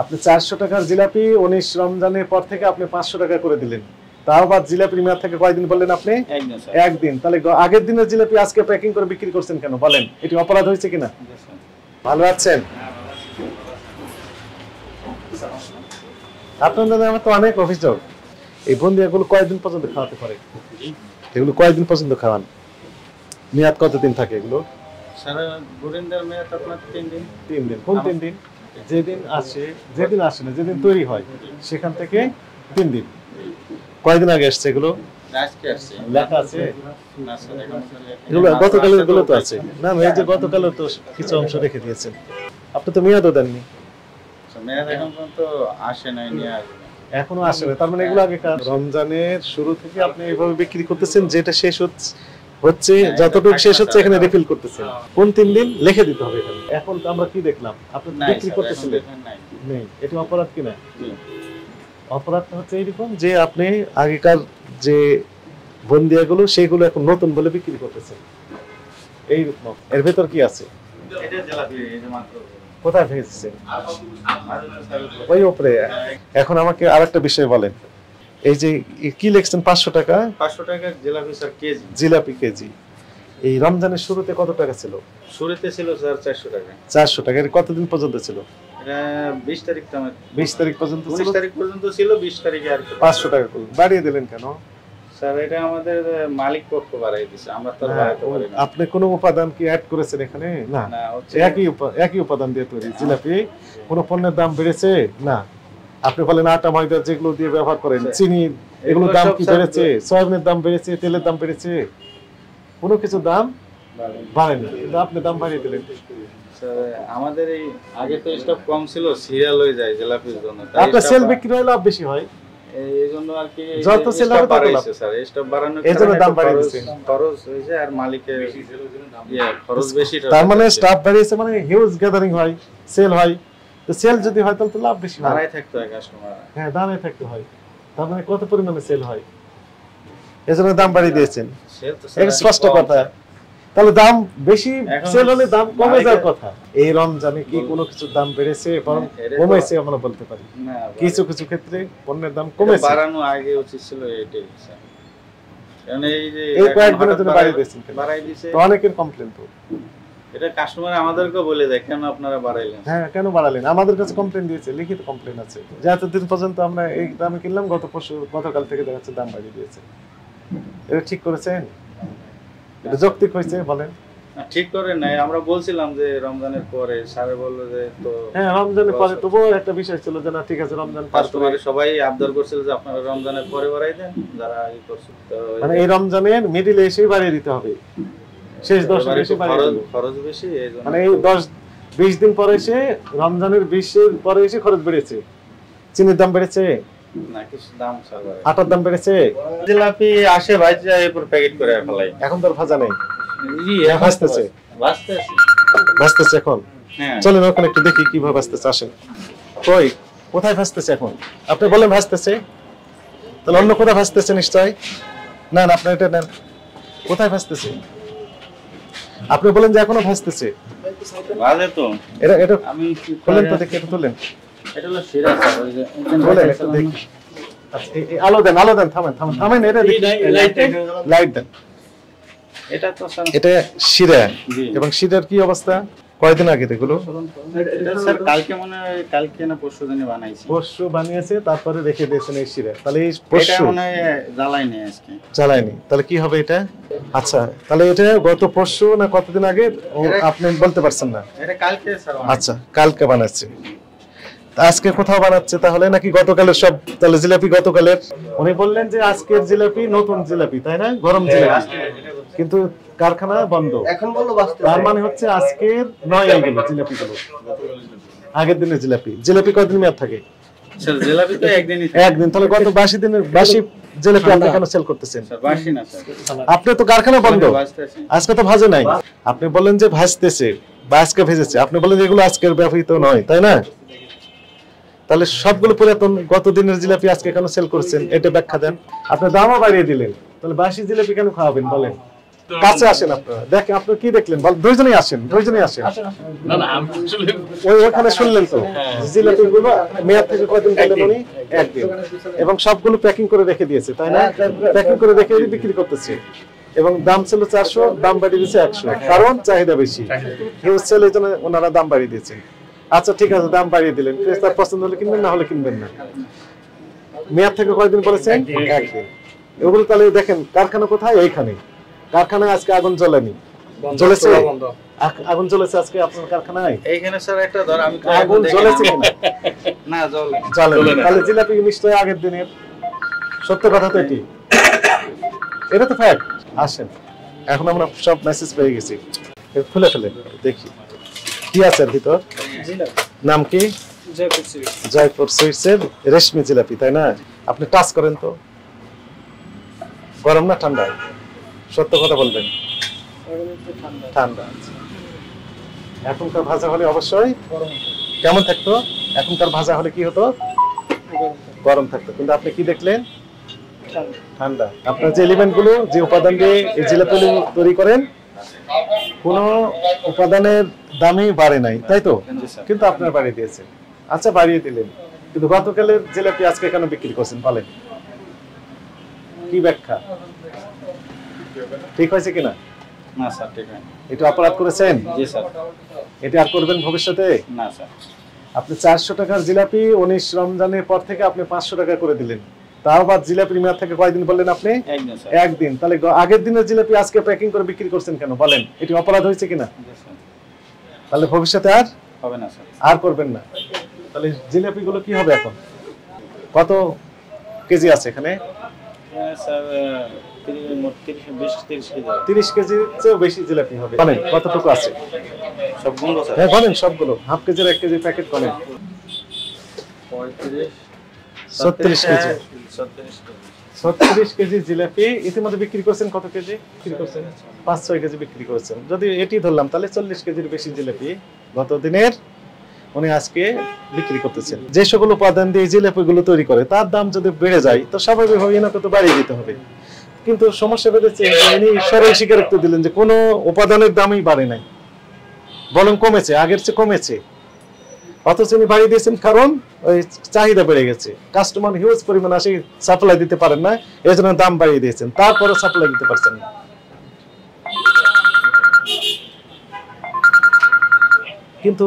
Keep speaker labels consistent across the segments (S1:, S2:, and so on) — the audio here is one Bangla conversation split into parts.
S1: আপনি 400 টাকার জিলাপি 19 রমজানের পর থেকে আপনি 500 টাকা করে দিলেন। তাও আবার জিলাপির মেয়াদ থেকে কয়দিন বললেন আপনি? একদিন। তাহলে আগের দিনের জিলাপি আজকে প্যাকিং করে বিক্রি করছেন কেন বলেন? এটি অপরাধ হয়েছে কিনা? ভালো আছেন? আপনাদের আমার তো অনেক অভিযোগ। এই বন্দিয়াগুলো কয়দিন পর্যন্ত খাওয়াতে পারে? এগুলো কয়দিন পর্যন্ত খাওয়ান? মেয়াদ কতদিন থাকে এগুলো?
S2: সারা গোরিন্দার মেয়াদ আপনার 3 দিন।
S1: 3 দিন। কোন 3 দিন? যেদিন আসে না, যেদিন তৈরি হয় সেখান থেকে 3 দিন। কয়দিন আগে আসছে এগুলো?
S2: আজকে আসছে।
S1: লেখা আছে? এগুলো গতকালের গুলো তো আছে। না এই যে গতকালের তো কিছু অংশ রেখে দিয়েছেন। আপনি তো মেয়াদও দেননি।
S2: মেয়াদ এখন পর্যন্ত আসে নাই, নিয়ে আসবে।
S1: এখনো আসে না। তার মানে এগুলো আগেকার। রমজানের শুরু থেকে আপনি এইভাবে বিক্রি করতেছেন, যেটা শেষ হচ্ছে যতটুকু শেষ হচ্ছে এখানে রিফিল করতেছেন। কোন 3 দিন লিখে দিতে হবে এখানে। এখন তো আমরা কি দেখলাম? আপনি বিক্রি করতেছিলেন। নেই। এটা অপরাধ কিনা? অপরাধটা হচ্ছে এইরকম যে আপনি আগেকার যে বন্দিয়াগুলো সেগুলো এখন নতুন বলে বিক্রি করতেছেন। এইরকম। এর ভেতর কি আছে?
S2: এটা জিলাপি, এই যে মাত্র
S1: কোথায় ভেজেছেন? ওই উপরে। এখন আমাকে আরেকটা বিষয় বলেন, এই যে কি লিখছেন 500 টাকা?
S2: 500 টাকা jalebi sir KG.
S1: Jalebi KG. এই রমজানের শুরুতে কত টাকা ছিল?
S2: শুরুতে ছিল স্যার 400 টাকা।
S1: 400 টাকা। এর কতদিন পর্যন্ত ছিল?
S2: এটা 20 তারিখ তো
S1: 20 তারিখ পর্যন্ত ছিল।
S2: 19 তারিখ পর্যন্ত ছিল, 20 তারিখে আর
S1: 500 টাকা করে বাড়িয়ে দিলেন কেন?
S2: স্যার এটা আমাদের মালিক পক্ষ বাড়াই দিয়েছে, আমরা তো বাড়াতে পারি না।
S1: আপনি কোনো উপাদান কি অ্যাড করেছেন এখানে? না, একই উপাদান দিয়ে তৈরি জিলাপি। কোনো পণ্যের দাম বেড়েছে? না। আপনি বলেন আটা ময়দা যেগুলো দিয়ে ব্যবহার করেন, চিনি, এগুলোর দাম কি বেড়েছে? সয়াবিনের দাম বেড়েছে? তেলের দাম বেড়েছে? কোনো কিছু দাম বাড়েনি, কিন্তু আপনি দাম বাড়িয়ে দিলেন।
S2: আমাদের এই আগে তো স্টক কম ছিল, সিরিয়াল হয়ে যায় জিলাপির জন্য।
S1: আপনার সেল বিক্রি হলে লাভ বেশি হয়।
S2: এইজন্য আর কি
S1: যত সেল হবে তত লাভ।
S2: স্যার স্টক বাড়ানোর
S1: এইজন্য দাম বাড়িয়ে দিয়েছেন।
S2: খরচ হয়েছে আর মালিকের খরচ বেশি।
S1: তার মানে স্টাফ বাড়িয়েছে মানে হিউজ গ্যাদারিং হয়, সেল হয়। তো সেল যদি হয় তাহলে তো লাভ বেশি হয়।
S2: দাঁড়ায় থাকতে হয় কাস্টমার।
S1: হ্যাঁ, দাঁড়ায় থাকতে হয়। তার মানে কত পরিমাণে সেল হয়, এজন্য দাম বাড়িয়ে দিয়েছেন। এটা স্পষ্ট কথা। তাহলে দাম বেশি সেল হলে দাম কমে যাওয়ার কথা। এই রমজানে কি কোনো কিছুর দাম বেড়েছে বরং কমেছে আমরা বলতে পারি? কিছু কিছু ক্ষেত্রে পণ্যের দাম কমেছে।
S2: বাড়ানো আগে উচিত ছিল এটাই স্যার। কারণ এই যে
S1: এই কয়েকদিনের জন্য বাড়িয়ে দিয়েছেন,
S2: বাড়াই দিয়েছে তো
S1: অনেকের কমপ্লেইন। তো
S2: এটা কাস্টমার আমাদেরকে বলে দেয় কেন আপনারা বাড়াইলেন।
S1: হ্যাঁ, কেন বাড়ালেন? আমাদের কাছে কমপ্লেইন দিয়েছে, লিখিত কমপ্লেইন আছে যে এতদিন পর্যন্ত আমরা এই দামে কিনলাম, গতকাল থেকে দেখা যাচ্ছে দাম বাড়িয়ে দিয়েছে। এটা ঠিক করেছেন? এটা যৌক্তিক হয়েছে বলেন?
S2: ঠিক করে নাই, আমরা বলছিলাম যে রমজানের পরে, স্যার বলল যে তো
S1: হ্যাঁ রমজানের পরে। তবুও একটা বিষয় ছিল যে না ঠিক আছে রমজান পার করে।
S2: সবাই আবদার করছিল যে আপনারা রমজানের পরে বাড়াই দেন, যারা এই করছে। তো
S1: মানে এই রমজানের মিডিলে এসেই বাড়িয়ে দিতে হবে, শেষ 10 দিন এসে বাড়িয়ে দিতে হবে।
S2: খরচ বেশি এইজন্য
S1: মানে এই 10-20 দিন পরে এসে রমজানের 20 এর পরে এসে খরচ বেড়েছে। চিনির দাম বেড়েছে
S2: না, কিছু দাম স্যার বাড়ে।
S1: আটার দাম বেড়েছে।
S2: জিলাপি আসে ভাজা এরপর প্যাকেট করে ফেলাই।
S1: এখন তো ভাজা নেই,
S2: ভাজতেছে
S1: এখন। চলেন ওখানে একটু দেখি কিভাবে ভাজতেছে। আসেন। কোথায় ভাজতেছে এখন? আপনি বলেন ভাজতেছে, তাহলে অন্য কোথায় ভাজতেছে নিশ্চয়। না না, আপনি এটা নেন। কোথায় ভাজতেছে? আপনি বলেন যে এখনো ভাজতেছে।
S2: ভাজে তো।
S1: এটা আমি খোলেন তো দেখি, এটা তোলেন।
S2: এটা হলো শিরা স্যার, ওই যে
S1: বলেন একটু দেখি। আচ্ছা, আলো দেন, থামেন, এটা দেখি। লাইট দেন।
S2: এটা তো স্যার
S1: এটা শিরা। এবং শিরার কি অবস্থা? কয়দিন আগে এগুলো?
S2: এটা স্যার কালকে না পরশু দিনে বানাইছি।
S1: পরশু বানিয়েছে, তারপরে রেখে দিয়েছেন এই শিরা। তাহলে এই পরশু
S2: এটা মনে জ্বালাইনি আজকে।
S1: জ্বালাইনি, তাহলে কি হবে এটা? আচ্ছা, তাহলে এটা গত পরশু না কতদিন আগে আপনি বলতে পারছেন না?
S2: এটা কালকে স্যার।
S1: আচ্ছা, কালকে বানাচ্ছে। আজকে কোথাও বানাচ্ছে তাহলে, নাকি গতকালের সব? তাহলে জিলাপি গতকালের। উনি বললেন যে আজকের জিলাপি নতুন জিলাপি, তাই না? গরম জিলাপি, কিন্তু কারখানা বন্ধ এখন বললো। তার মানে হচ্ছে আজকের নয় এগুলো জিলাপিগুলো, আগের দিনের জিলাপি কতদিন মেয়াদ থাকে?
S2: স্যার জিলাপি তো একদিন।
S1: তাহলে গত 22 দিনের বাসি জিলাপি আপনি কেন সেল করতেছেন?
S2: স্যার বাসি না স্যার,
S1: আপনি তো কারখানা বন্ধ, আজকে তো ভাজে নাই। আপনি বলেন যে ভাজতেছে বা আজকে ভেজেছে, আপনি বলেন এগুলো আজকের ব্যবহৃত নয়, তাই না? তাহলে সবগুলো পুরাতন গত দিনের জিলাপি আজকে কেন সেল করছেন? এটা ব্যাখ্যা দেন। আপনি দামও বাড়িয়ে দিলেন, তাহলে বাসি জিলাপি কেন খাওয়াবেন বলেন? কাছে আসেন আপনারা, দেখেন আপনারা কি দেখলেন, দুইজনেই আসেন, দুইজনেই আসেন।
S3: না না আমি আসলে
S1: ওখানে শুনলেন তো জিলাপিগুলো মেয়াদ থেকে কয়দিন বললেন উনি? একদিন। এবং সবগুলো প্যাকিং করে রেখে দিয়েছে, তাই না? প্যাকিং করে রেখে বিক্রি করতেছে এবং দাম ছিল 400, দাম বাড়িয়ে দিয়েছে 100, কারণ চাহিদা বেশি, হিউজ সেল, এই জন্য ওনারা দাম বাড়িয়ে দিয়েছে। আচ্ছা ঠিক আছে, দাম বাড়িয়ে দিলেন, ক্রেতার পছন্দ হলে কিনবেন, না হলে কিনবেন না। মেয়াদ থেকে কয়দিন বলেছেন? একদিন। এগুলো তাহলে দেখেন কারখানা কোথায়? এইখানে কারখানায় আজকে আগুন জ্বলেনি, জ্বলেছে? আগুন জ্বলেছে আজকে আপনার কারখানায়?
S2: এইখানে স্যার একটা ধর আমি
S1: আগুন জ্বলেছে কিনা?
S2: না জ্বলে
S1: জ্বলেনি। তাহলে জিলাপি নিশ্চয়ই আগের দিনের। সত্য কথা তো এটি, এটা তো ফ্যাক্ট। আসেন, এখন আমরা সব মেসেজ পেয়ে গেছি, খুলে ফেলেন দেখি কি আছে এর ভিতর। নাম কি? জয়পুর সুইটসের রেশমি জিলাপি, তাই না? আপনি টাচ করেন তো, গরম না ঠান্ডা? সত্য কথা বলবেন। ঠান্ডা। এখনকার ভাজা হলে অবশ্যই কেমন থাকতো? এখনকার ভাজা হলে কি হতো? গরম থাকতো। কিন্তু আপনি কি দেখলেন? ঠান্ডা। আপনার যে এলিমেন্ট গুলো, যে উপাদান দিয়ে এই জিলাপি তৈরি করেন, কোন উপাদানের দামই বাড়ে নাই, তাই তো? কিন্তু আপনার বাড়িয়ে দিয়েছেন। আচ্ছা বাড়িয়ে দিলেন, কিন্তু গতকালের জিলাপি আজকে কেন বিক্রি করছেন বলেন? কি ব্যাখ্যা? ঠিক হয়েছে কিনা?
S2: না স্যার ঠিক আছে।
S1: এটা অপরাধ করেছেন?
S2: জি স্যার।
S1: এটা আর করবেন ভবিষ্যতে?
S2: না স্যার।
S1: আপনি 400 টাকার জিলাপি 19 রমজানের পর থেকে আপনি 500 টাকা করে দিলেন, তাও বাদ জিলাপির মেয়াদ থেকে কয়দিন বললেন আপনি?
S2: একদিন স্যার।
S1: একদিন। তাহলে আগের দিনের জিলাপি আজকে প্যাকিং করে বিক্রি করছেন কেন বলেন? এটি অপরাধ হয়েছে কিনা? তাহলে ভবিষ্যতে আর
S2: হবে না স্যার।
S1: আর করবেন না। তাহলে জিলাপিগুলো কি হবে এখন? কত কেজি আছে এখানে?
S2: স্যার
S1: 30 কেজির চেয়েও বেশি জিলাপি হবে। বলেন কতটুকু আছে?
S2: সব গুলো স্যার।
S1: হ্যাঁ বলেন সবগুলো, হাফ কেজির 1 কেজির প্যাকেট বলেন। 36 কেজি। 36 কেজি জিলাপি ইতিমধ্যে বিক্রি করছেন। কত কেজি বিক্রি করছেন? 5-6 কেজি বিক্রি করেছেন। যদি এটি ধরলাম তাহলে 40 কেজির বেশি জিলাপি গত দিনের উনি আজকে বিক্রি করতেছেন। যে সকল উপাদান দিয়ে জিলাপিগুলো তৈরি করে তার দাম যদি বেড়ে যায় তো স্বাভাবিকভাবে এনাকে তো বাড়িয়ে দিতে হবে। কিন্তু সমস্যা বেড়েছে, ইনি সরল স্বীকারোক্তি দিলেন যে কোনো উপাদানের দামই বাড়ে নাই, বরং কমেছে, আগের চেয়ে কমেছে। অথচ উনি বাড়িয়ে দিয়েছেন কারণ ওই চাহিদা বেড়ে গেছে, কাস্টমার হিউজ পরিমাণ আসে, সাপ্লাই দিতে পারেন না, এই জন্য দাম বাড়িয়ে দিয়েছেন, তারপরে সাপ্লাই দিতে পারছেন না। কিন্তু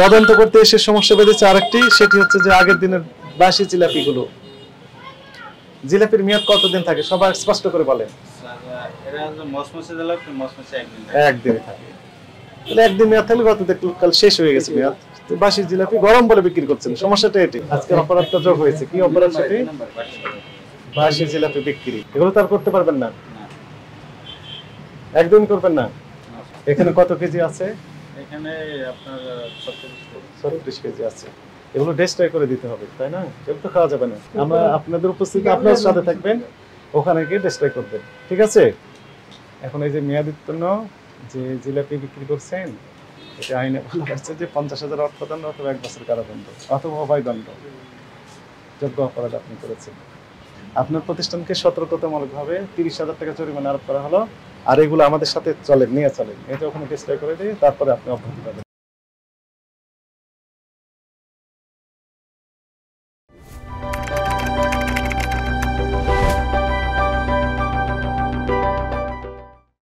S1: তদন্ত করতে এসে সমস্যা বেঁধেছে আরেকটি, সেটি হচ্ছে যে আগের দিনের বাসি জিলাপিগুলো, জিলাপির মেয়াদ কতদিন থাকে সবাই স্পষ্ট করে বলেন?
S2: এটা হলো মসমসে জিলাপি, মসমসে একদিন
S1: একদিন থাকে। তাহলে একদিন মেয়াদ থাকলে গত কাল শেষ হয়ে গেছে মেয়াদ, তো বাসি জিলাপি গরম বলে বিক্রি করছেন। সমস্যাটা এটি। আজকে অপরাধটা যোগ হয়েছে। কি অপরাধ সেটি? বাসি জিলাপি বিক্রি। এগুলো তো আর করতে পারবেন না, একদিন করবেন না। এখানে কত কেজি আছে?
S2: এখানে আপনার
S1: 36 কেজি আছে। এগুলো ডেস্ট্রয় করে দিতে হবে, তাই না? এগুলো তো খাওয়া যাবে না। আমরা আপনাদের উপস্থিতি আপনার সাথে থাকবেন, ওখানে গিয়ে ডেস্ট্রয় করবেন, ঠিক আছে? এখন এই যে মেয়াদোত্তীর্ণ যে জিলাপি বিক্রি করছেন, এটা আইনে বলা হচ্ছে যে 50,000 অর্থদণ্ড অথবা 1 বছর কারাদণ্ড অথবা অভয়দণ্ড যোগ্য অপরাধ আপনি করেছেন। আপনার প্রতিষ্ঠানকে সতর্কতামূলকভাবে 30,000 টাকা জরিমানা আরোপ করা হলো। আর এগুলো আমাদের সাথে চলেন, নিয়ে চলেন, এটা ওখানে ডেস্ট্রয় করে দিয়ে তারপরে আপনি অব্যাহতি পাবেন।